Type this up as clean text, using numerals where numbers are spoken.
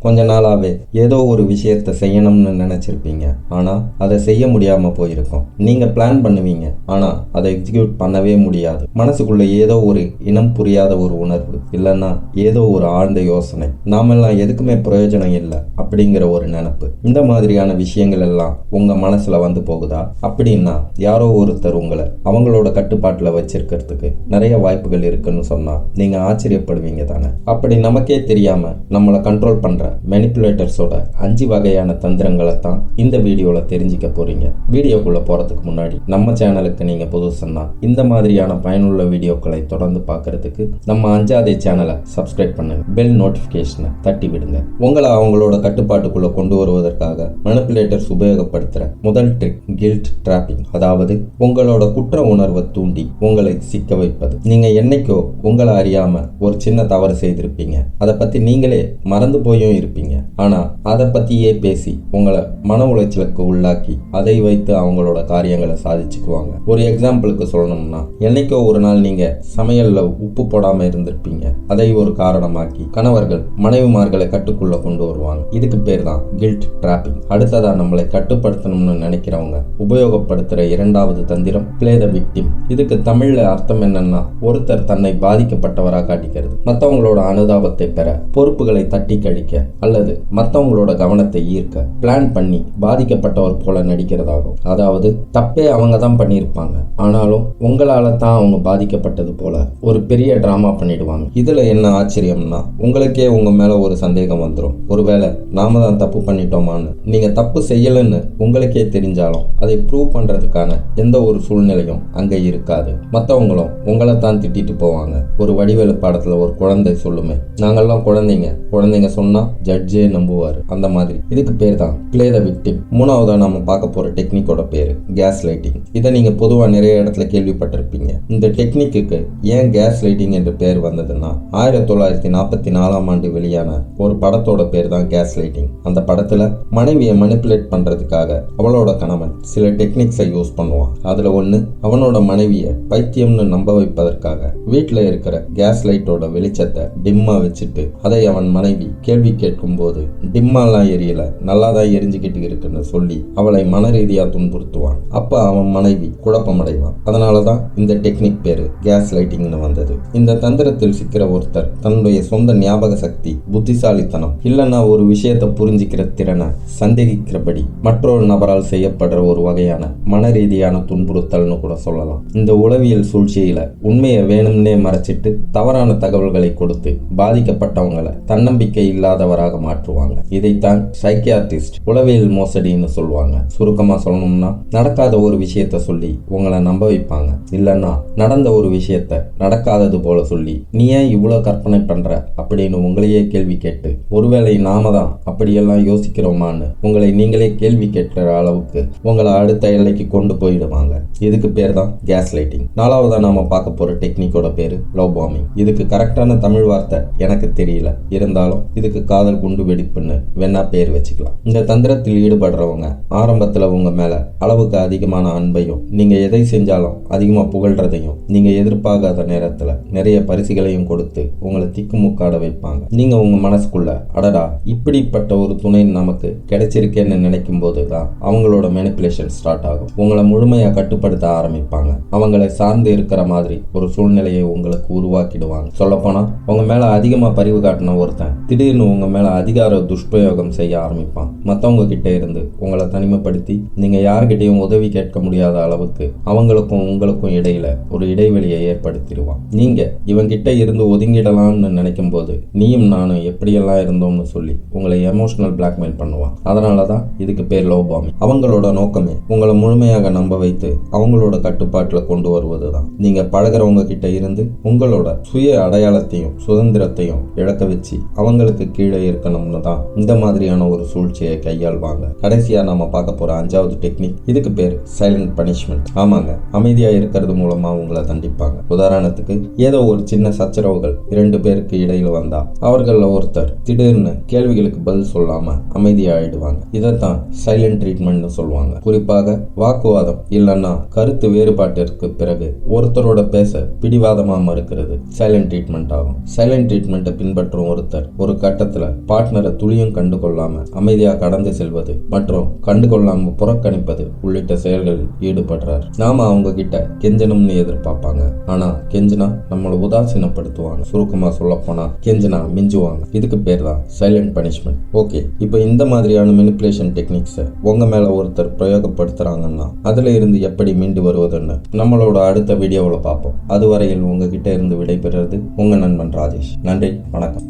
கொஞ்ச நாளாவே ஏதோ ஒரு விஷயத்த செய்யணும்னு நினைச்சிருப்பீங்க. ஆனா அதை செய்ய முடியாம போயிருக்கும். நீங்க பிளான் பண்ணுவீங்க, ஆனா அதை எக்ஸிக்யூட் பண்ணவே முடியாது. மனசுக்குள்ள ஏதோ ஒரு இனம் புரியாத ஒரு உணர்வு, இல்லைன்னா ஏதோ ஒரு ஆழ்ந்த யோசனை, நாமெல்லாம் எதுக்குமே பிரயோஜனம் இல்லை அப்படிங்கிற ஒரு நினைப்பு. இந்த மாதிரியான விஷயங்கள் எல்லாம் உங்க மனசுல வந்து போகுதா? அப்படின்னா யாரோ ஒருத்தர் உங்களை அவங்களோட கட்டுப்பாட்டுல வச்சிருக்கிறதுக்கு நிறைய வாய்ப்புகள் இருக்குன்னு சொன்னா நீங்க ஆச்சரியப்படுவீங்க தானே. அப்படி நமக்கே தெரியாம நம்மளை கண்ட்ரோல் பண்ற மேனிபுலேட்டர்ஸோட 5 வகையான தந்திரங்களை தான் இந்த வீடியோல தெரிஞ்சுக்க போறீங்க. வீடியோக்குள்ள போறதுக்கு முன்னாடி நம்ம சேனலுக்கு நீங்க புதுசுன்னா இந்த மாதிரியான பயனுள்ள வீடியோக்களை தொடர்ந்து பார்க்கறதுக்கு நம்ம அஞ்சாதே சேனலை சப்ஸ்கிரைப் பண்ணுங்க. பெல் நோட்டிபிகேஷனை தட்டி விடுங்க. உங்களை அவங்களோட கட்டுப்பாட்டுக்குள்ள கொண்டு வருவதற்காக மேனிபுலேட்டர்ஸ் உபயோகப்படுத்துற முதல் ட்ரிக் கில்ட் டிராப்பிங். அதாவது உங்களோட குற்ற உணர்வை தூண்டி உங்களை சிக்க வைப்பது. நீங்க என்னைக்கோ உங்களை அறியாம ஒரு சின்ன தவறு செய்திருப்பீங்க. அதை பத்தி நீங்களே மறந்து போயும் இருப்பீங்க. ஆனா அதை பத்தியே பேசி உங்களை மன உளைச்சலுக்கு உள்ளாக்கி அதை வைத்து அவங்களோட காரியங்களை சாதிச்சுக்குவாங்க. ஒரு எக்ஸாம்பிளுக்கு சொல்லணும்னா, என்னைக்கோ ஒரு நாள் நீங்க சமையல்ல உப்பு போடாம இருந்திருப்பீங்க. அதை ஒரு காரணமாக்கி கணவர்கள் மனைவிமார்களை கட்டுக்குள்ள கொண்டு வருவாங்க. இதுக்கு பேர் தான் கில்ட் டிராப்பிங். அடுத்ததா நம்மளை கட்டுப்படுத்தணும்னு நினைக்கிறவங்க உபயோகப்படுத்துற இரண்டாவது தந்திரம் பிளே த விக்டிம். இதுக்கு தமிழ்ல அர்த்தம் என்னன்னா, ஒருத்தர் தன்னை பாதிக்கப்பட்டவரா காட்டிக்கிறது. மற்றவங்களோட அனுதாபத்தை பெற, பொறுப்புகளை தட்டி கழிக்க அல்லது மற்றவங்களோட கவனத்தை ஈர்க்க பிளான் பண்ணி பாதிக்கப்பட்டவர் போல நடிக்கிறதாகும். அதாவது தப்பே அவங்க தான் பண்ணியிருப்பாங்க, ஆனாலும் உங்களால தான் அவங்க பாதிக்கப்பட்டது போல ஒரு பெரிய டிராமா பண்ணிடுவாங்க. இதுல என்ன ஆச்சரியம்னா, உங்களுக்கே உங்க மேல ஒரு சந்தேகம் வந்துடும். ஒருவேளை நாம தான் தப்பு பண்ணிட்டோமான்னு. நீங்க தப்பு செய்யலன்னு உங்களுக்கே தெரிஞ்சாலும் அதை ப்ரூவ் பண்றதுக்கான எந்த ஒரு சூழ்நிலையும் அங்க இருக்காது. மற்றவங்களும் உங்களை தான் திட்டிட்டு போவாங்க. ஒரு வடிவேலு பாடத்துல ஒரு குழந்தை சொல்லுமே, நாங்கெல்லாம் குழந்தைங்க சொன்னா ஜட்ஜே நம்புவாரு. அந்த மாதிரி இதுக்கு பேர் தான் பிளே த விக்டிம். மூணாவதா நாம பார்க்க போற டெக்னிக்கோட பேரு கேஸ் லைட்டிங். இதை நீங்க பொதுவா நிறைய இடத்துல கேள்விப்பட்டிருப்பீங்க. இந்த டெக்னிக்கு ஏன் கேஸ் லைட்டிங் என்று பேர் வந்ததுன்னா, 1944ஆம் ஆண்டு வெளியான ஒரு படத்தோட பேர் தான் கேஸ் லைட்டிங். அந்த படத்துல மனைவியை மனிபுலேட் பண்றதுக்காக அவளோட கணவன் சில டெக்னிக்ஸை யூஸ் பண்ணுவான். அதுல ஒண்ணு, அவனோட மனைவியை பைத்தியம்னு நம்ப வைப்பதற்காக வீட்டுல இருக்கிற கேஸ் லைட்டோட வெளிச்சத்தை டிம்மா வச்சுட்டு அதை அவன் மனைவி கேள்வி கேட்கும் போது டிம்மாலாம் எரியல, நல்லாதான் எரிஞ்சுக்கிட்டு இருக்குன்னு சொல்லி அவளை மன ரீதியா துன்புறுத்துவான். அப்ப அவன் மனைவி குழப்பம் அடைவான். அதனாலதான் இந்த டெக்னிக் பேரு கேஸ் லைட்டிங்னு வந்தது. இந்த தந்திரத்தில் சிக்கிற ஒருத்தர் தன்னுடைய சொந்த ஞாபக சக்தி, புத்திசாலித்தனம், இல்லைன்னா ஒரு விஷயத்தை புரிஞ்சுக்கிற திறனை சந்தேகிக்கிறபடி மற்றொரு நபரால் செய்யப்படுற ஒரு வகையான மன ரீதியான துன்புறுத்தல்னு கூட சொல்லலாம். இந்த உளவியல் சூழ்ச்சியில உண்மையை வேணும்னே மறைச்சிட்டு தவறான தகவல்களை கொடுத்து பாதிக்கப்பட்டவங்களை தன்னம்பிக்கை இல்லாதவராக மாற்றுவாங்க. இதைத்தான் சைக்கியாட்ரிஸ்ட் உளவியல் மோசடின்னு சொல்லுவாங்க. சுருக்கமா சொல்லணும்னா, நடக்காத ஒரு விஷயத்த சொல்லி உங்களை நம்ப வைப்பாங்க. இல்லைன்னா நடந்த ஒரு விஷயத்த நடக்காதது போல சொல்லி நீ ஏன் இவ்வளவு கற்பனை பண்ற அப்படின்னு உங்களையே கேள்வி கேட்டு, ஒருவேளை நாம தான் அப்படியெல்லாம் யோசிக்கிறோமான்னு உங்களை நீங்களே கேள்வி கேட்கிற அளவுக்கு உங்களை அடுத்த எல்லைக்கு கொண்டு போயிடுவாங்க. இதுக்கு பேர் தான் கேஸ் லைட்டிங். நாலாவதா நாம பார்க்க போற டெக்னிக்கோட பேரு லவ் பாம்பிங். இதுக்கு கரெக்டான தமிழ் வார்த்தை எனக்கு தெரியல, இருந்தாலும் இதுக்கு காதல் குண்டு வெடிப்புன்னு வேணா பேர் வச்சுக்கலாம். இந்த தந்திரத்தில் ஈடுபடுறவங்க ஆரம்பத்துல உங்க மேல அளவுக்கு அதிகமான அன்பையும், நீங்க எதை செஞ்சாலும் அதிகமா புகழ்றதையும், நீங்க எதிர்பார்க்காத நேரத்துல நிறைய பரிசுகளையும் கொடுத்து உங்களை திக்குமுக்காட வைப்பாங்க. நீங்க உங்க மனசுக்குள்ள அடடா இப்படிப்பட்ட ஒரு துணை நமக்கு கிடைச்சிருக்கேன்னு நினைக்கும் போதுதான் அவங்களோட மேனிபுலேஷன் ஸ்டார்ட் ஆகும். உங்களை முழுமையா கட்டுப்படுத்த ஆரம்பிப்பாங்க. அவங்களை சார்ந்து இருக்கிற மாதிரி ஒரு சூழ்நிலையை உங்களுக்கு உருவாக்கிடுவாங்க. சொல்ல போனா, உங்க மேல அதிகமா பரிவு காட்டின ஒருத்தன் திடீர்னு உங்க மேல அதிகார துஷ்பிரயோகம் செய்ய ஆரம்பிப்பான். மத்தவங்க கிட்ட இருந்து உங்களை தனிமைப்படுத்தி நீங்க யாருக்கிட்டையும் உதவி கேட்க முடியாத அளவுக்கு அவங்களுக்கும் உங்களுக்கும் இடையில ஒரு இடைவெளியை ஏற்படுத்திடுவான். நீங்க இவங்கிட்ட இருந்து ஒதுங்கிடலாம்னு நினைக்கும் போது நீயும் நானும் எப்படியெல்லாம் இருந்தோம்னு சொல்லி உங்களை எமோஷனல் பிளாக்மெயில் பண்ணுவான். அதனாலதான் இதுக்கு பேர் லவ் பாம்பிங். அவங்களோட நோக்கமே உங்களை முழுமையாக நம்ப வைத்து அவங்களோட கட்டுப்பாட்டுல கொண்டு வருவதுதான். நீங்க பழகிறவங்க கிட்ட இருந்து உங்களோட சுய அடையாளத்தையும் சுதந்திரத்தையும் இழக்க வச்சு அவங்களுக்கு கீழே இருக்கணும்னு தான் இந்த மாதிரியான ஒரு சூழ்ச்சியை கையாள்வாங்க. கடைசியா நாம பார்க்க போற 5வது டெக்னிக், இதுக்கு பேர் சைலண்ட் பனிஷ்மெண்ட். ஆமாங்க, அமைதியா இருக்கிறது மூலமா உங்களை தண்டிப்பாங்க. உதாரணத்துக்கு, ஏதோ ஒரு சின்ன சச்சரவுகள் 2 பேருக்கு இடையில வந்தா அவர்கள ஒருத்தர் திடீர்னு கேள்விகளுக்கு பதில் சொல்லாம அமைதியா ஆயிடுவாங்க. இதைத்தான் சைலண்ட் ட்ரீட்மெண்ட்னு சொல்லுவாங்க. குறிப்பாக வாக்குவாதம் இல்லைன்னா கருத்து வேறுபாட்டிற்கு பிறகு ஒருத்தரோட பேச பிடிவாதமா மறுக்கிறது சைலண்ட் ட்ரீட்மெண்ட் ஆகும். சைலண்ட் ட்ரீட்மெண்ட்டை பின்பற்றும் ஒருத்தர் ஒரு கட்டத்துல பார்ட்னர் அவங்கள துளியும் கண்டுகொள்ளாம அமைதியா கடந்து செல்வது மற்றும் கண்டுகொள்ளாம புறக்கணிப்பது உள்ளிட்ட செயல்களில் ஈடுபடுறார். நாம அவங்க கிட்ட கெஞ்சணும்னு எதிர்பார்ப்பாங்க, ஆனா கெஞ்சினா நம்மளை உதாசீனப்படுத்துவாங்க. சுருக்கமா சொல்ல போனா கெஞ்சினா மிஞ்சுவாங்க. இதுக்கு பேர் தான் சைலண்ட் பனிஷ்மெண்ட். ஓகே, இப்போ இந்த மாதிரியான மேனிபுலேஷன் டெக்னிக்ஸை உங்க மேல ஒருத்தர் பிரயோகப்படுத்துறாங்கன்னா அதுல இருந்து எப்படி மீண்டு வருவதுன்னு நம்மளோட அடுத்த வீடியோவில் பார்ப்போம். அதுவரையில் உங்ககிட்ட இருந்து விடைபெறுறது உங்க நண்பன் ராஜேஷ். நன்றி, வணக்கம்.